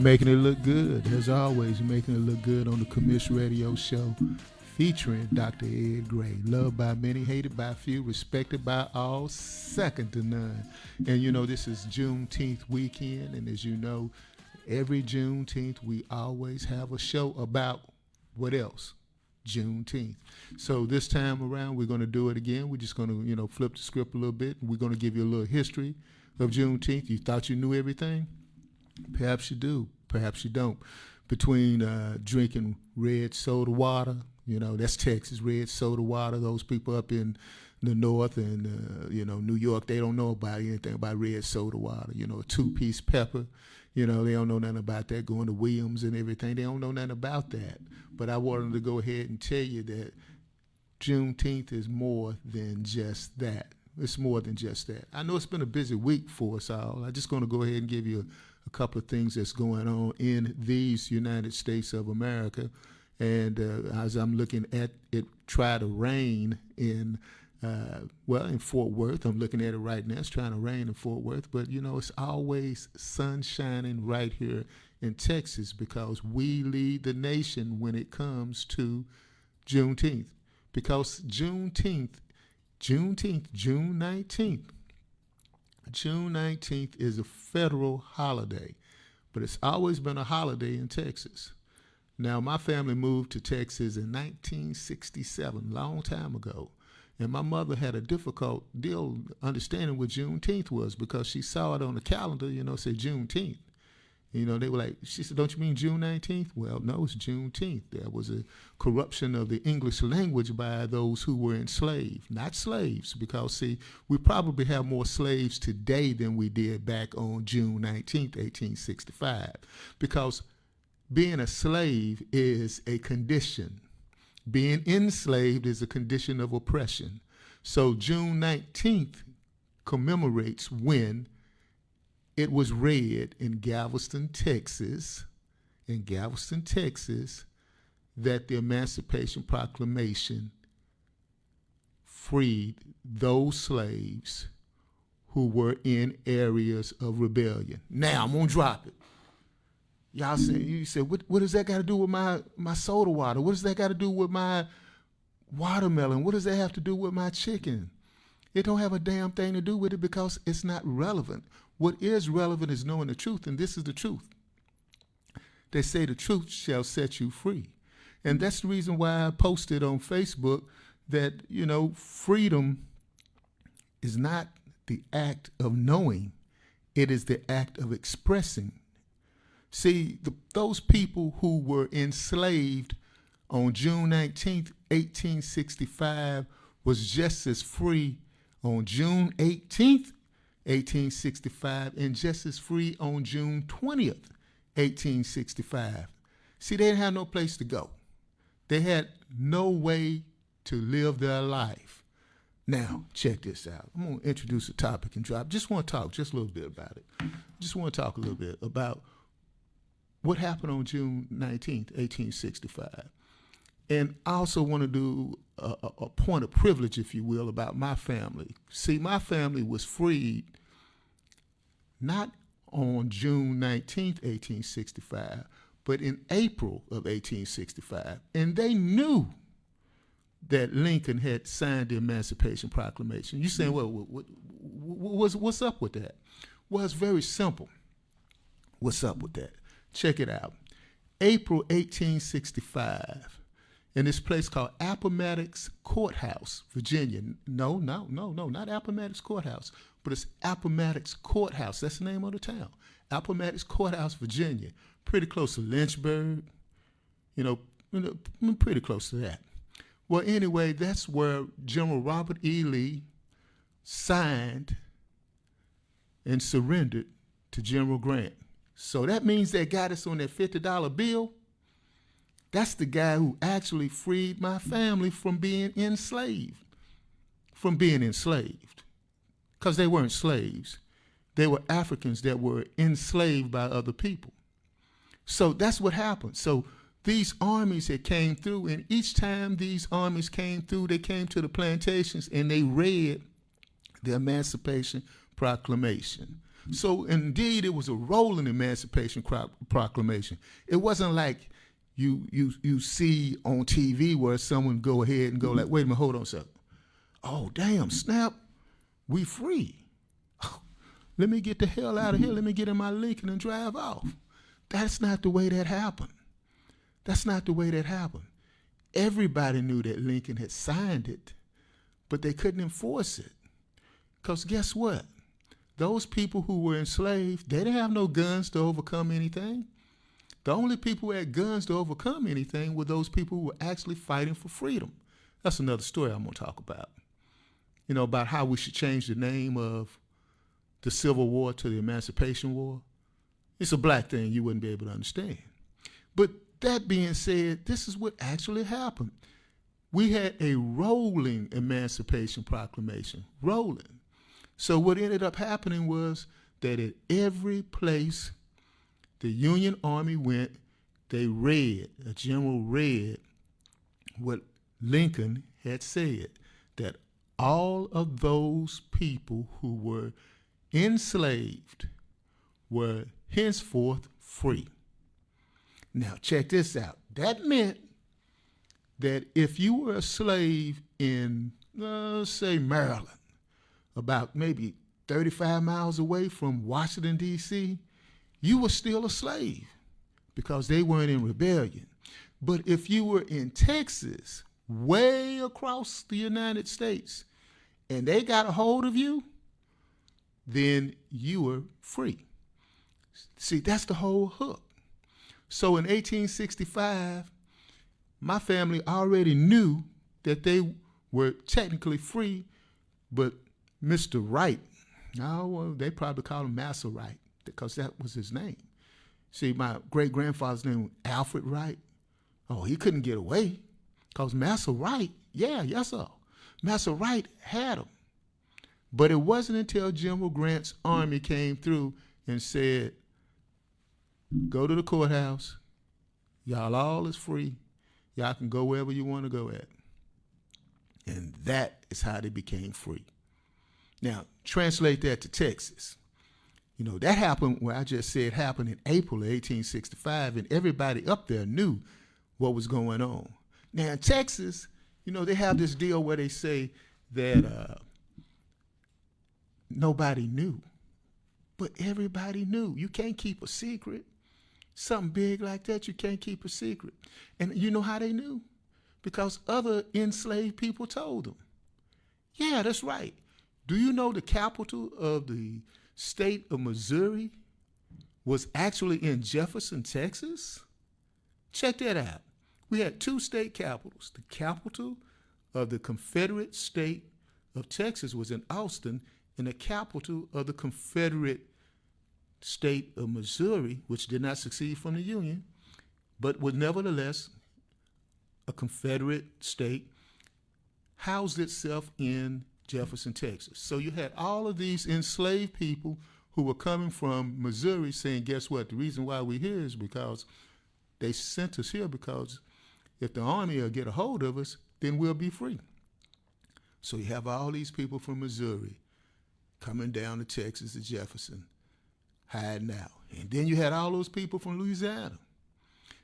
Making it look good, as always, making it look good on the Commish Radio Show featuring Dr. Ed Gray. Loved by many, hated by few, respected by all, second to none. And you know, this is Juneteenth weekend, and as you know, every Juneteenth we always have a show about what else? Juneteenth. So this time around, we're going to do it again. We're just going to, flip the script a little bit. We're going to give you a little history of Juneteenth. You thought you knew everything? Perhaps you do, perhaps you don't. Between drinking red soda water, that's Texas, red soda water. Those people up in the north and, New York, they don't know about anything about red soda water. A two-piece pepper, they don't know nothing about that, going to Williams and everything. They don't know nothing about that. But I wanted to go ahead and tell you that Juneteenth is more than just that. It's more than just that. I know it's been a busy week for us all. I'm just going to go ahead and give you a couple of things that's going on in these United States of America. And as I'm looking at it try to rain in Fort Worth. I'm looking at it right now. It's trying to rain in Fort Worth. But, it's always sun shining right here in Texas because we lead the nation when it comes to Juneteenth. Because June 19th is a federal holiday, but it's always been a holiday in Texas. Now, my family moved to Texas in 1967, long time ago, and my mother had a difficult deal understanding what Juneteenth was because she saw it on the calendar, said Juneteenth. They were like, she said, don't you mean June 19th? Well, no, it's Juneteenth. There was a corruption of the English language by those who were enslaved, not slaves, because, see, we probably have more slaves today than we did back on June 19th, 1865, because being a slave is a condition. Being enslaved is a condition of oppression. So June 19th commemorates when it was read in Galveston, Texas, that the Emancipation Proclamation freed those slaves who were in areas of rebellion. Now, I'm going to drop it. Y'all say, you said, what does that got to do with my soda water? What does that got to do with my watermelon? What does that have to do with my chicken? It don't have a damn thing to do with it because it's not relevant. What is relevant is knowing the truth, and this is the truth. They say the truth shall set you free. And that's the reason why I posted on Facebook that, freedom is not the act of knowing. It is the act of expressing. See, those people who were enslaved on June 19th, 1865 was just as free on June 18th, 1865, and just as free on June 20th, 1865. See, they didn't have no place to go. They had no way to live their life. Now, check this out. I'm going to introduce a topic and drop. Just want to talk just a little bit about it. Just want to talk a little bit about what happened on June 19th, 1865. And I also want to do a point of privilege, if you will, about my family. See, my family was freed not on June 19th, 1865, but in April of 1865. And they knew that Lincoln had signed the Emancipation Proclamation. You saying, well, what's up with that? Well, it's very simple. What's up with that? Check it out. April 1865, in this place called Appomattox Courthouse, Virginia. No, not Appomattox Courthouse, but it's Appomattox Courthouse. That's the name of the town. Appomattox Courthouse, Virginia. Pretty close to Lynchburg, pretty close to that. Well, anyway, that's where General Robert E. Lee signed and surrendered to General Grant. So that means that guy that's on that $50 bill, that's the guy who actually freed my family from being enslaved. Because they weren't slaves. They were Africans that were enslaved by other people. So that's what happened. So these armies that came through, and each time these armies came through, they came to the plantations and they read the Emancipation Proclamation. So indeed, it was a rolling Emancipation Proclamation. It wasn't like you see on TV where someone go ahead and go like, wait a minute, hold on a second. Oh, damn, snap, we free. Oh, let me get the hell out of here. Let me get in my Lincoln and drive off. That's not the way that happened. That's not the way that happened. Everybody knew that Lincoln had signed it, but they couldn't enforce it. Because guess what? Those people who were enslaved, they didn't have no guns to overcome anything. The only people who had guns to overcome anything were those people who were actually fighting for freedom. That's another story I'm going to talk about. You know, about how we should change the name of the Civil War to the Emancipation War. It's a black thing you wouldn't be able to understand. But that being said, this is what actually happened. We had a rolling Emancipation Proclamation, rolling. So what ended up happening was that at every place the Union Army went, they read, a general read what Lincoln had said, that all of those people who were enslaved were henceforth free. Now, check this out. That meant that if you were a slave in, say, Maryland, about maybe 35 miles away from Washington, D.C., you were still a slave because they weren't in rebellion. But if you were in Texas, way across the United States, and they got a hold of you, then you were free. See, that's the whole hook. So in 1865, my family already knew that they were technically free, but Mr. Wright, well, they probably called him Massa Wright because that was his name. See, my great-grandfather's name was Alfred Wright. Oh, he couldn't get away because Massa Wright, yes, sir. Massa Wright had him. But it wasn't until General Grant's army came through and said, go to the courthouse. Y'all all is free. Y'all can go wherever you want to go at. And that is how they became free. Now, translate that to Texas. You know, that happened, where I just said happened in April of 1865, and everybody up there knew what was going on. Now, in Texas, you know, they have this deal where they say that nobody knew. But everybody knew. You can't keep a secret. Something big like that, you can't keep a secret. And you know how they knew? Because other enslaved people told them. Yeah, that's right. Do you know the capital of the state of Missouri was actually in Jefferson, Texas? Check that out. We had two state capitals. The capital of the Confederate state of Texas was in Austin, and the capital of the Confederate state of Missouri, which did not secede from the Union, but was nevertheless a Confederate state, housed itself in Jefferson, Texas. So you had all of these enslaved people who were coming from Missouri saying, guess what? The reason why we're here is because they sent us here because if the army will get a hold of us, then we'll be free. So you have all these people from Missouri coming down to Texas to Jefferson, hiding out. And then you had all those people from Louisiana,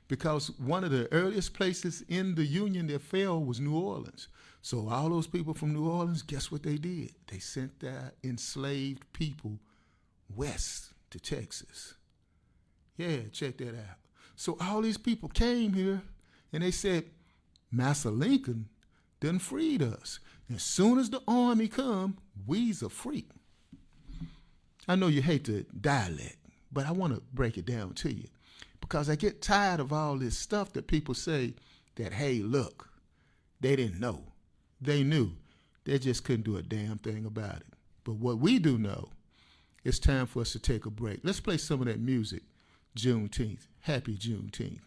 because one of the earliest places in the Union that fell was New Orleans. So all those people from New Orleans, guess what they did? They sent their enslaved people west to Texas. Yeah, check that out. So all these people came here and they said, Massa Lincoln done freed us. As soon as the army come, we's a free. I know you hate the dialect, but I want to break it down to you, because I get tired of all this stuff that people say that, hey, look, they didn't know. They knew. They just couldn't do a damn thing about it. But what we do know, it's time for us to take a break. Let's play some of that music. Juneteenth. Happy Juneteenth.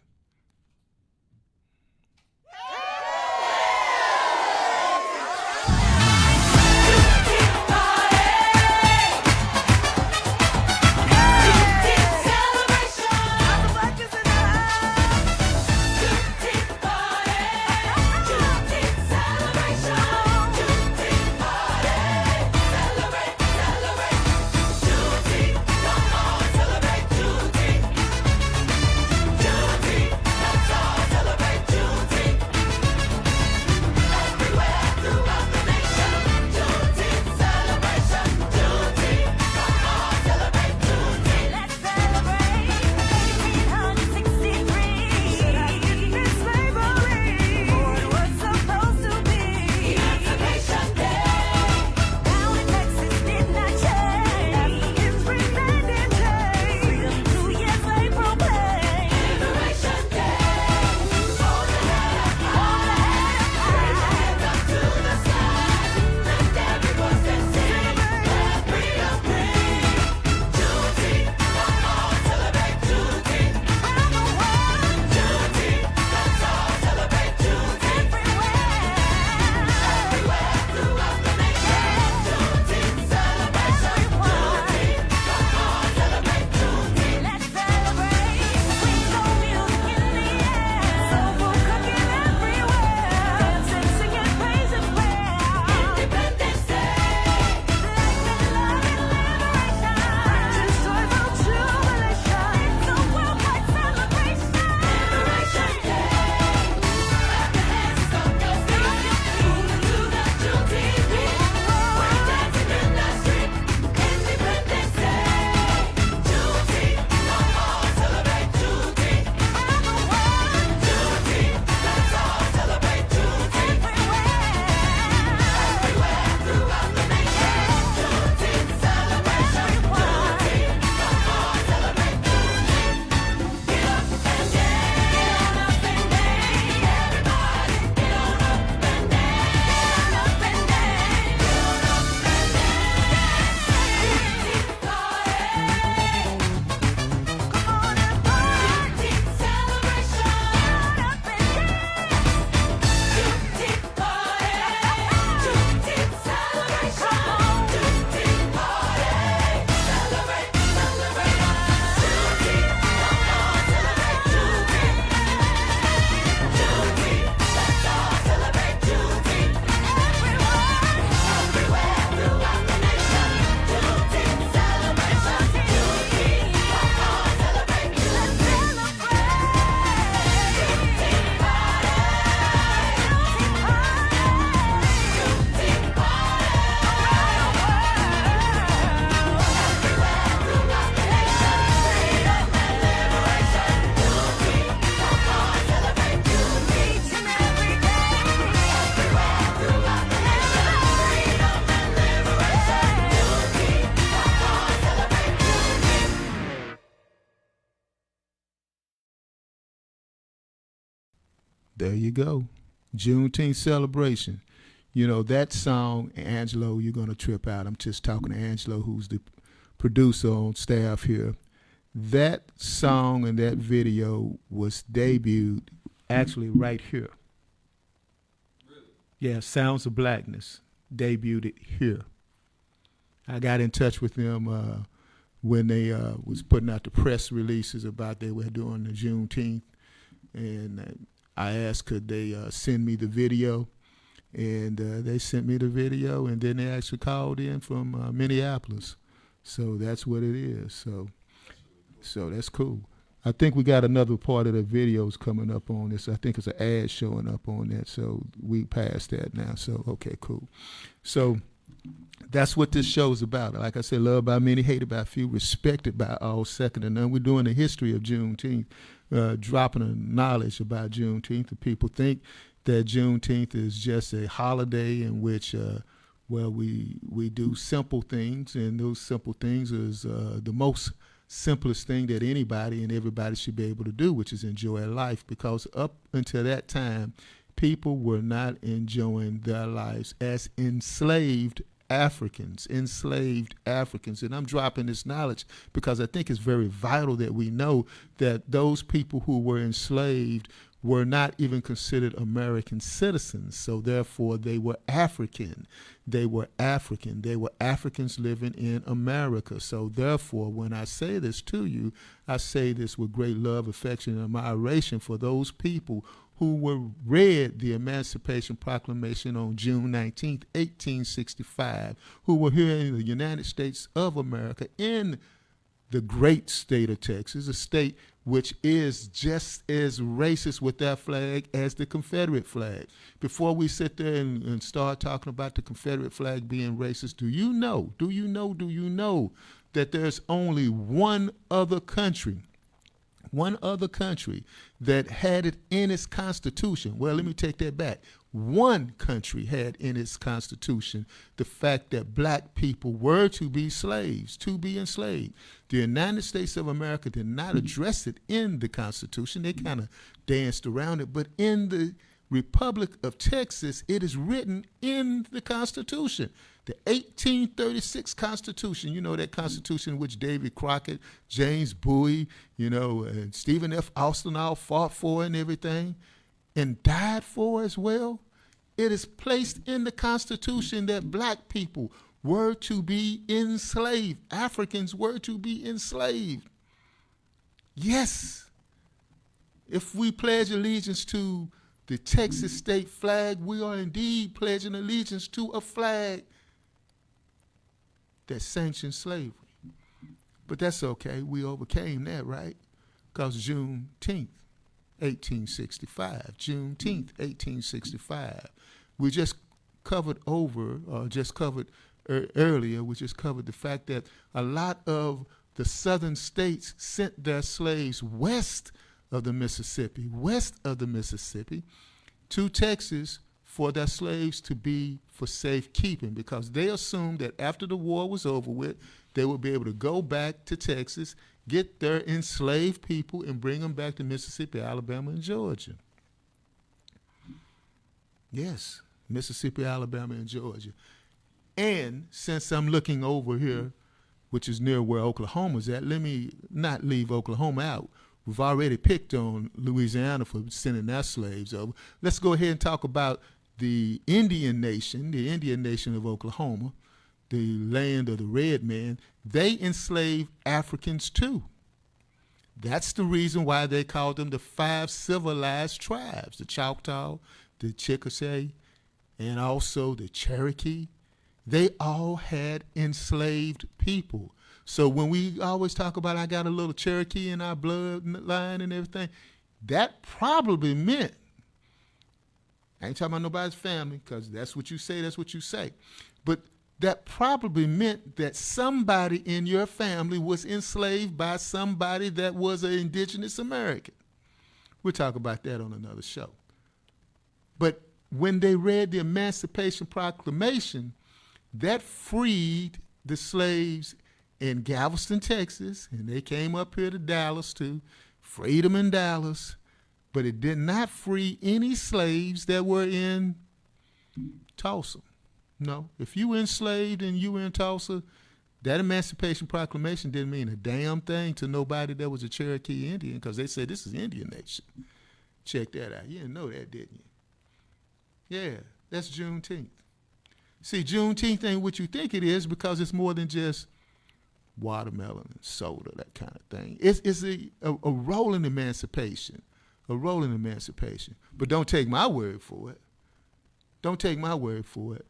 There you go. Juneteenth celebration. You know, that song, Angelo, you're going to trip out. I'm just talking to Angelo, who's the producer on staff here. That song and that video was debuted actually right here. Really? Yeah, Sounds of Blackness debuted it here. I got in touch with them when they was putting out the press releases about they were doing the Juneteenth, and I asked could they send me the video, and they sent me the video, and then they actually called in from Minneapolis. So that's what it is. So that's cool. I think we got another part of the videos coming up on this. I think it's an ad showing up on that. So we passed that now. So, okay, cool. So that's what this show is about. Like I said, loved by many, hated by few, respected by all, second to none. We're doing the history of Juneteenth, dropping a knowledge about Juneteenth. The people think that Juneteenth is just a holiday in which, we do simple things, and those simple things is the most simplest thing that anybody and everybody should be able to do, which is enjoy life, because up until that time, people were not enjoying their lives as enslaved Africans. And I'm dropping this knowledge because I think it's very vital that we know that those people who were enslaved were not even considered American citizens. So therefore they were African. They were Africans living in America. So therefore, when I say this to you, I say this with great love, affection, and admiration for those people who were read the Emancipation Proclamation on June 19th, 1865, who were here in the United States of America, in the great state of Texas, a state which is just as racist with that flag as the Confederate flag. Before we sit there and start talking about the Confederate flag being racist, do you know that there's only one other country that had it in its constitution? Well, let me take that back. One country had in its constitution the fact that black people were to be slaves, to be enslaved. The United States of America did not address it in the Constitution. They kind of danced around it. But in the Republic of Texas, it is written in the Constitution. The 1836 Constitution, you know, that Constitution which David Crockett, James Bowie, and Stephen F. Austin all fought for and everything, and died for as well. It is placed in the Constitution that black people were to be enslaved. Africans were to be enslaved. Yes. If we pledge allegiance to the Texas state flag, we are indeed pledging allegiance to a flag that sanctions slavery. But that's okay. We overcame that, right? Because Juneteenth, 1865. Juneteenth, 1865. We just covered earlier, we just covered the fact that a lot of the southern states sent their slaves west of the Mississippi, to Texas for their slaves to be for safekeeping, because they assumed that after the war was over with, they would be able to go back to Texas, get their enslaved people, and bring them back to Mississippi, Alabama, and Georgia. Yes, Mississippi, Alabama, and Georgia. And since I'm looking over here, which is near where Oklahoma's at, let me not leave Oklahoma out. We've already picked on Louisiana for sending their slaves over. Let's go ahead and talk about the Indian Nation of Oklahoma, the land of the red man. They enslaved Africans too. That's the reason why they called them the 5 civilized tribes, the Choctaw, the Chickasaw, and also the Cherokee. They all had enslaved people. So when we always talk about I got a little Cherokee in our bloodline and everything, that probably meant, I ain't talking about nobody's family, because that's what you say, but that probably meant that somebody in your family was enslaved by somebody that was an indigenous American. We'll talk about that on another show. But when they read the Emancipation Proclamation, that freed the slaves in Galveston, Texas, and they came up here to Dallas too, freed them in Dallas, but it did not free any slaves that were in Tulsa. No, if you were enslaved and you were in Tulsa, that Emancipation Proclamation didn't mean a damn thing to nobody that was a Cherokee Indian, because they said this is Indian Nation. Check that out. You didn't know that, didn't you? Yeah, that's Juneteenth. See, Juneteenth ain't what you think it is, because it's more than just watermelon and soda, that kind of thing. It's a rolling emancipation, a rolling emancipation. But don't take my word for it. Don't take my word for it.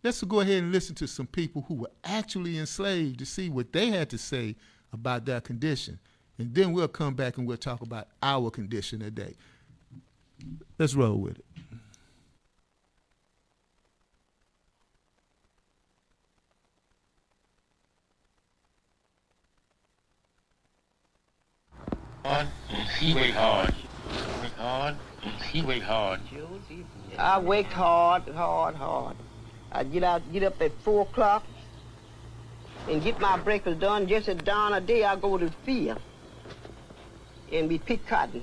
Let's go ahead and listen to some people who were actually enslaved to see what they had to say about their condition. And then we'll come back and we'll talk about our condition today. Let's roll with it. He worked hard. Worked hard. He worked hard. I worked hard. I'd get up at 4 o'clock and get my breakfast done. Just at dawn of day, I go to the field and we pick cotton.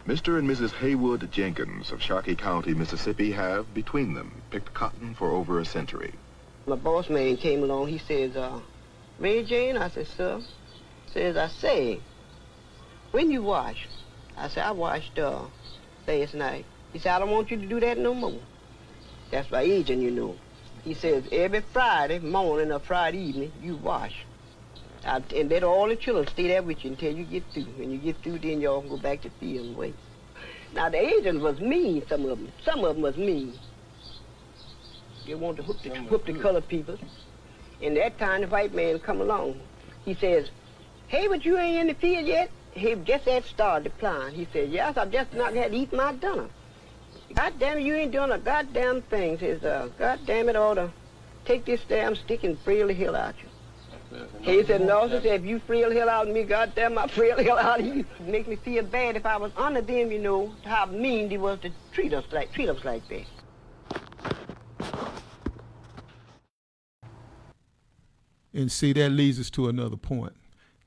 Mr. and Mrs. Haywood Jenkins of Sharkey County, Mississippi, have, between them, picked cotton for over a century. My boss man came along. He says, Mary Jane? I said, sir. Says, I say, when you wash? I said, I washed last night. He said, I don't want you to do that no more. That's my agent, you know. He says, every Friday morning or Friday evening, you wash. And let all the children stay there with you until you get through. When you get through, then y'all can go back to the field and wait. Now, the agents was mean, some of them. Some of them was mean. They want to hook the colored people. And that time, the white man come along. He says, hey, but you ain't in the field yet? He just had started applying. He said, yes, I've just not had to eat my dinner. God damn it, you ain't doing a goddamn thing. Says, God damn it, I ought to take this damn stick and frail the hell out you. He said, no, he said, if you frail the hell out of me, God damn, I frail the hell out of you. It make me feel bad if I was under them, you know, how mean they was to treat us like that. And see, that leads us to another point.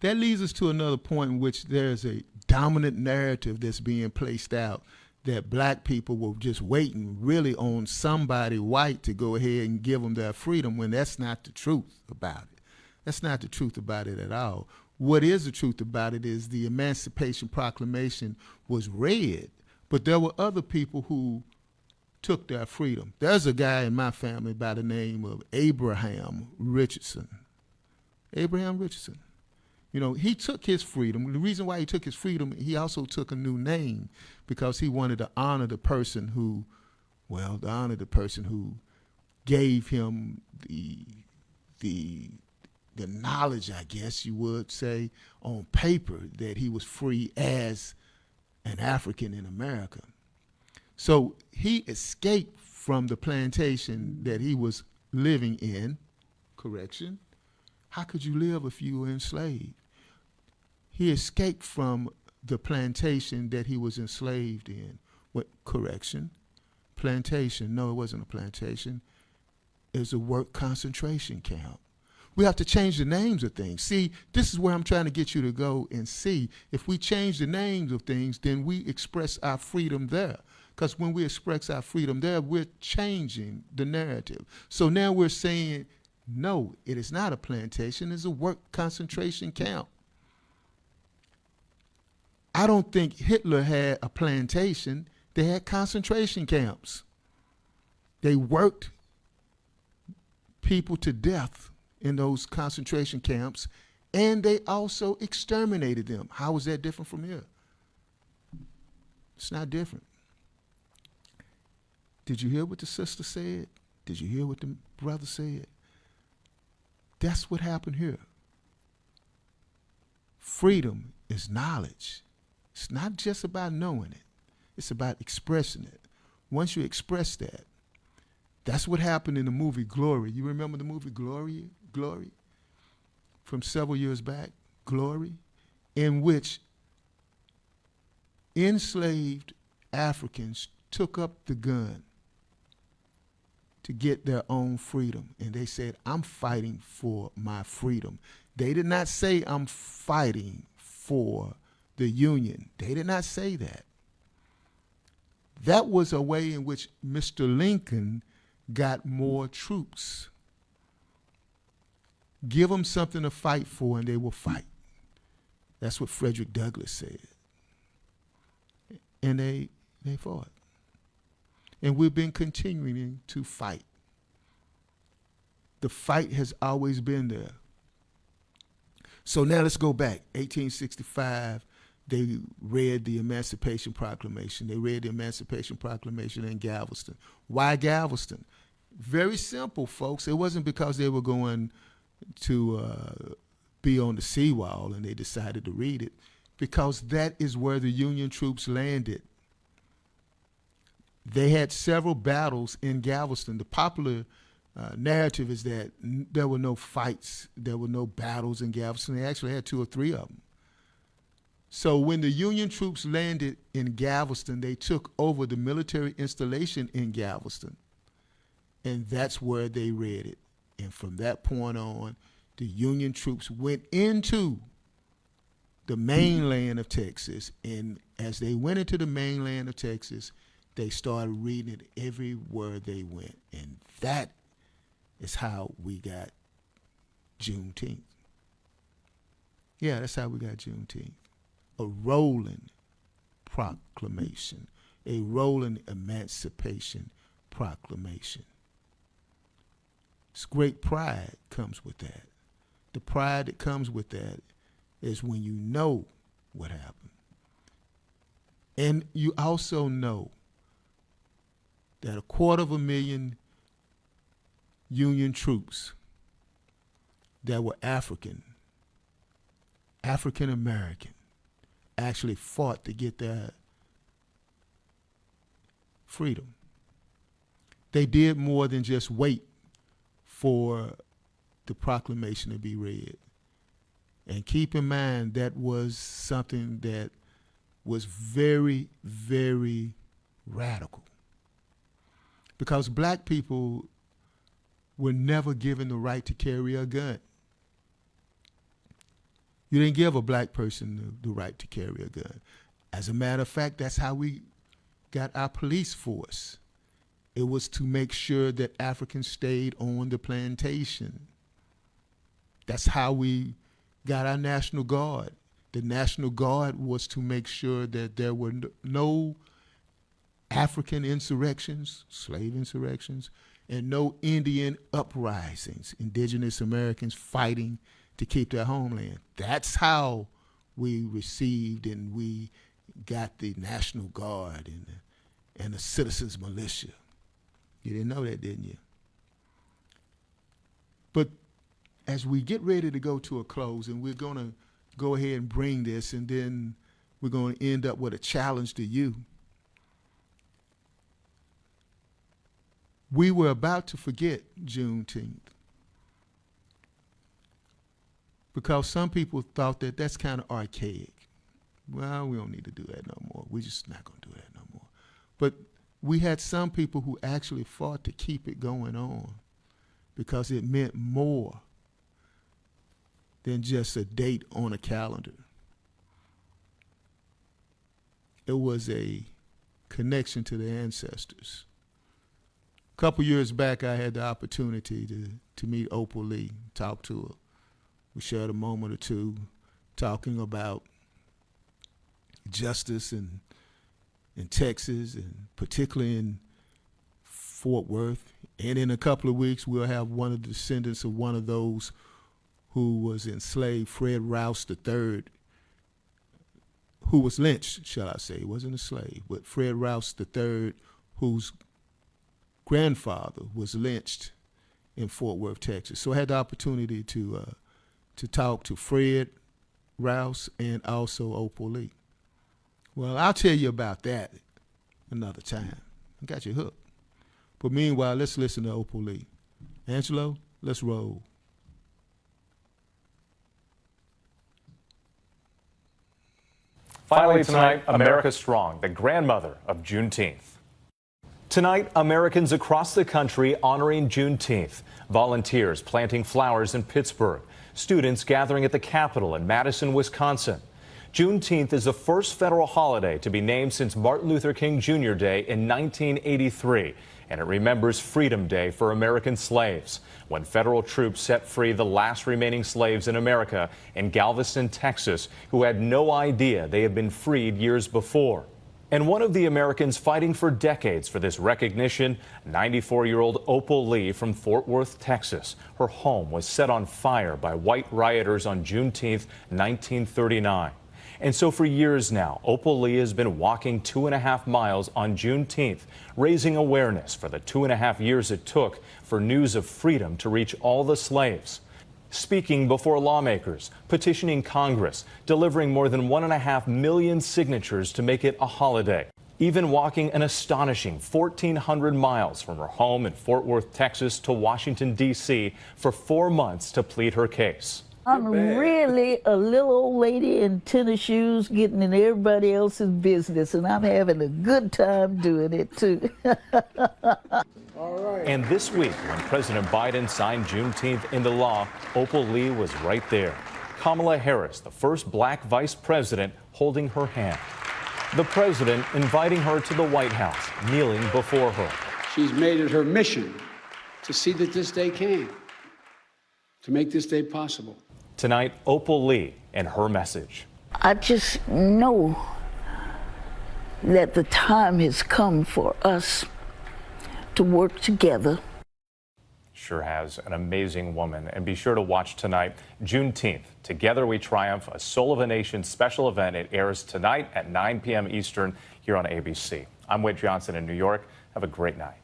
That leads us to another point in which there's a dominant narrative that's being placed out, that black people were just waiting really on somebody white to go ahead and give them their freedom, when that's not the truth about it. That's not the truth about it at all. What is the truth about it is the Emancipation Proclamation was read, but there were other people who took their freedom. There's a guy in my family by the name of Abraham Richardson. Abraham Richardson. You know, he took his freedom. The reason why he took his freedom, he also took a new name, because he wanted to honor the person who gave him the knowledge, I guess you would say, on paper that he was free as an African in America. So he escaped from the plantation that he was living in. Correction. How could you live if you were enslaved? He escaped from the plantation that he was enslaved in. What? Correction. Plantation. No, it wasn't a plantation. It was a work concentration camp. We have to change the names of things. See, this is where I'm trying to get you to go and see. If we change the names of things, then we express our freedom there. Because when we express our freedom there, we're changing the narrative. So now we're saying, no, it is not a plantation. It's a work concentration camp. I don't think Hitler had a plantation. They had concentration camps. They worked people to death in those concentration camps, and they also exterminated them. How is that different from here? It's not different. Did you hear what the sister said? Did you hear what the brother said? That's what happened here. Freedom is knowledge. It's not just about knowing it. It's about expressing it. Once you express that, that's what happened in the movie Glory. You remember the movie Glory? From several years back, Glory, in which enslaved Africans took up the gun to get their own freedom. And they said, I'm fighting for my freedom. They did not say, I'm fighting for the Union. They did not say that. That was a way in which Mr. Lincoln got more troops. Give them something to fight for and they will fight. That's what Frederick Douglass said. And they fought. And we've been continuing to fight. The fight has always been there. So now let's go back. 1865, they read the Emancipation Proclamation. They read the Emancipation Proclamation in Galveston. Why Galveston? Very simple, folks. It wasn't because they were going to be on the seawall and they decided to read it, because that is where the Union troops landed. They had several battles in Galveston. The popular narrative is that there were no fights, there were no battles in Galveston. They actually had 2 or 3 of them. So when the Union troops landed in Galveston, they took over the military installation in Galveston, and that's where they read it. And from that point on, the Union troops went into the mainland of Texas, and as they went into the mainland of Texas, they started reading it everywhere they went. And that is how we got Juneteenth. Yeah, that's how we got Juneteenth. A rolling proclamation, a rolling Emancipation Proclamation. It's great pride comes with that. The pride that comes with that is when you know what happened. And you also know that 250,000 Union troops that were African American, actually fought to get their freedom. They did more than just wait for the proclamation to be read. And keep in mind, that was something that was very, very radical. Because black people were never given the right to carry a gun. You didn't give a black person the right to carry a gun. As a matter of fact, that's how we got our police force. It was to make sure that Africans stayed on the plantation. That's how we got our National Guard. The National Guard was to make sure that there were no African insurrections, slave insurrections, and no Indian uprisings, indigenous Americans fighting to keep their homeland. That's how we received and we got the National Guard and the Citizens Militia. You didn't know that, didn't you? But as we get ready to go to a close, and we're going to go ahead and bring this, and then we're going to end up with a challenge to you. We were about to forget Juneteenth because some people thought that that's kind of archaic. Well, we don't need to do that no more. We're just not going to do that no more. But we had some people who actually fought to keep it going on because it meant more than just a date on a calendar. It was a connection to the ancestors. A couple years back, I had the opportunity to meet Opal Lee, talk to her. We shared a moment or two talking about justice in Texas, and particularly in Fort Worth. And in a couple of weeks, we'll have one of the descendants of one of those who was enslaved, Fred Rouse III, who was lynched, shall I say. He wasn't a slave, but Fred Rouse III, whose grandfather was lynched in Fort Worth, Texas. So I had the opportunity to talk to Fred Rouse and also Opal Lee. Well, I'll tell you about that another time. I got you hooked. But meanwhile, let's listen to Opal Lee. Angelo, let's roll. Finally tonight, America Strong, the grandmother of Juneteenth. Tonight, Americans across the country honoring Juneteenth. Volunteers planting flowers in Pittsburgh. Students gathering at the Capitol in Madison, Wisconsin. Juneteenth is the first federal holiday to be named since Martin Luther King Jr. Day in 1983, and it remembers Freedom Day for American slaves, when federal troops set free the last remaining slaves in America in Galveston, Texas, who had no idea they had been freed years before. And one of the Americans fighting for decades for this recognition, 94-year-old Opal Lee from Fort Worth, Texas. Her home was set on fire by white rioters on Juneteenth, 1939. And so for years now, Opal Lee has been walking 2.5 miles on Juneteenth, raising awareness for the 2.5 years it took for news of freedom to reach all the slaves. Speaking before lawmakers, petitioning Congress, delivering more than 1.5 million signatures to make it a holiday, even walking an astonishing 1,400 miles from her home in Fort Worth, Texas to Washington, D.C. for 4 months to plead her case. I'm really a little old lady in tennis shoes getting in everybody else's business, and I'm having a good time doing it, too. And this week, when President Biden signed Juneteenth into law, Opal Lee was right there. Kamala Harris, the first black vice president, holding her hand. The president inviting her to the White House, kneeling before her. She's made it her mission to see that this day came, to make this day possible. Tonight, Opal Lee and her message. I just know that the time has come for us to work together. Sure has. An amazing woman. And be sure to watch tonight, Juneteenth, Together We Triumph, a Soul of a Nation special event. It airs tonight at 9 p.m. Eastern here on ABC. I'm Whit Johnson in New York. Have a great night.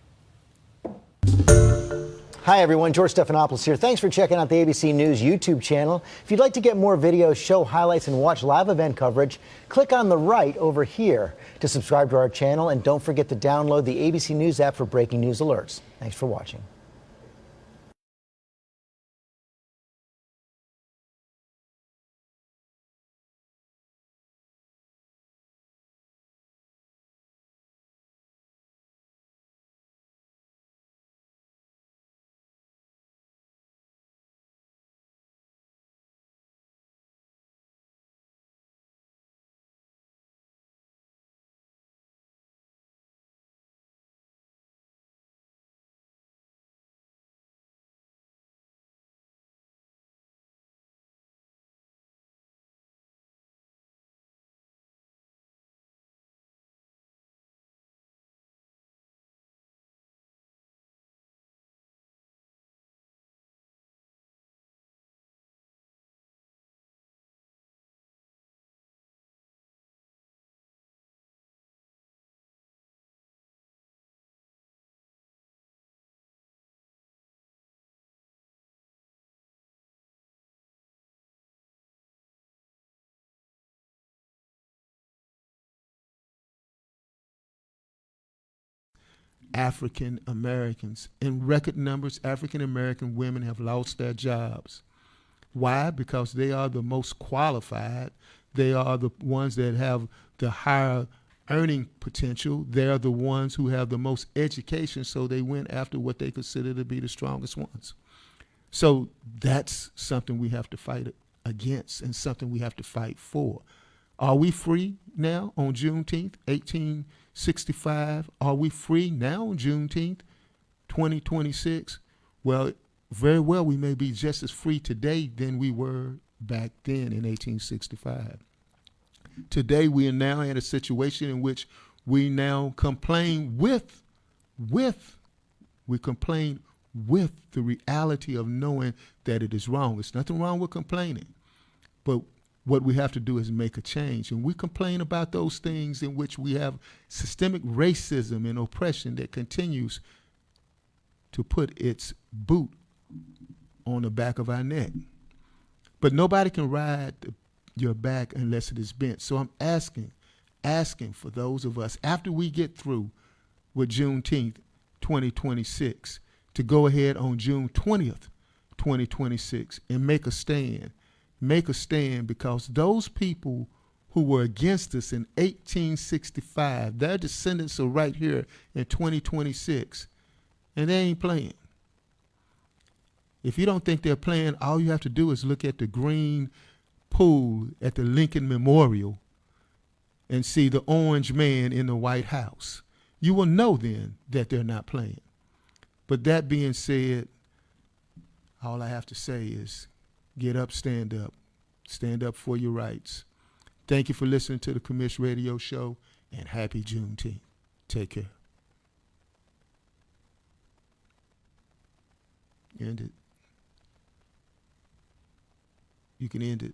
Hi, everyone. George Stephanopoulos here. Thanks for checking out the ABC News YouTube channel. If you'd like to get more videos, show highlights, and watch live event coverage, click on the right over here to subscribe to our channel. And don't forget to download the ABC News app for breaking news alerts. Thanks for watching. African Americans. In record numbers, African American women have lost their jobs. Why? Because they are the most qualified. They are the ones that have the higher earning potential. They're the ones who have the most education, so they went after what they consider to be the strongest ones. So that's something we have to fight against and something we have to fight for. Are we free now on Juneteenth, 1865? Are we free now on Juneteenth, 2026? Well, very well, we may be just as free today than we were back then in 1865. Today, we are now in a situation in which we now complain with the reality of knowing that it is wrong. There's nothing wrong with complaining, but what we have to do is make a change. And we complain about those things in which we have systemic racism and oppression that continues to put its boot on the back of our neck. But nobody can ride your back unless it is bent. So I'm asking for those of us, after we get through with Juneteenth 2026, to go ahead on June 20th, 2026, and make a stand. Make a stand, because those people who were against us in 1865, their descendants are right here in 2026, and they ain't playing. If you don't think they're playing, all you have to do is look at the green pool at the Lincoln Memorial and see the orange man in the White House, you will know then that they're not playing. But that being said, all I have to say is get up, stand up for your rights. Thank you for listening to the Commish Radio Show, and happy Juneteenth. Take care. End it. You can end it.